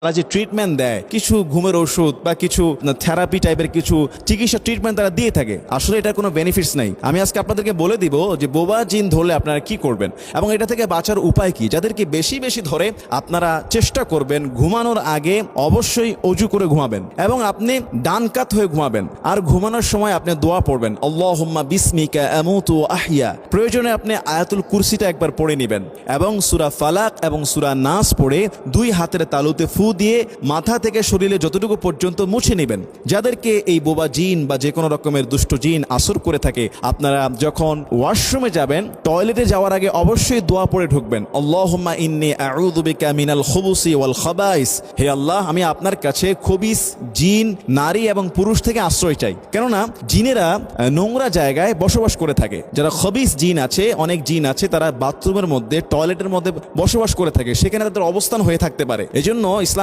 তারা যে ট্রিটমেন্ট দেয়, কিছু ঘুমের ওষুধ বা কিছু থেরাপি টাইপের কিছু চিকিৎসা ট্রিটমেন্ট তারা দিয়ে থাকে, আসলে এটার কোনো বেনিফিটস নাই। আমি আজকে আপনাদেরকে বলে দিব যে বোবা জিন ধরলে আপনারা কি করবেন এবং এটা থেকে বাঁচার উপায় কি। যাদেরকে বেশি বেশি ধরে আপনারা চেষ্টা করবেন ঘুমানোর আগে অবশ্যই অজু করে ঘুমাবেন এবং আপনি ডান কাত হয়ে ঘুমাবেন। আর ঘুমানোর সময় আপনি দোয়া পড়বেন, আল্লাহুম্মা বিসমিকা আমুতু ওয়া আহইয়া। প্রয়োজনে আপনি আয়াতুল কুরসিটা একবার পড়ে নেবেন এবং সূরা ফালাক এবং সূরা নাস পড়ে দুই হাতের তালুতে ফু দিয়ে মাথা থেকে শরীরে যতটুকু পর্যন্ত মুছে নেবেন। যাদেরকে এই বোবা জিন বা যে কোনো রকমের দুষ্ট জিন আসর করে থাকে, আপনারা যখন ওয়াশরুমে যাবেন, টয়লেটে যাওয়ার আগে অবশ্যই দোয়া পড়ে ঢুকবেন, আল্লাহুম্মা ইন্নী আউযু বিকা মিনাল খুবুসি ওয়াল খাবাইস। হে আল্লাহ, আমি আপনার কাছে খবিস জিন, নারী এবং পুরুষ থেকে আশ্রয় চাই। কেননা জিনেরা নোংরা জায়গায় বসবাস করে থাকে। যারা খবিস জিন আছে, অনেক জিন আছে, তারা বাথরুমের মধ্যে, টয়লেটের মধ্যে বসবাস করে থাকে, সেখানে তাদের অবস্থান হয়ে থাকতে পারে। এজন্য ইসলাম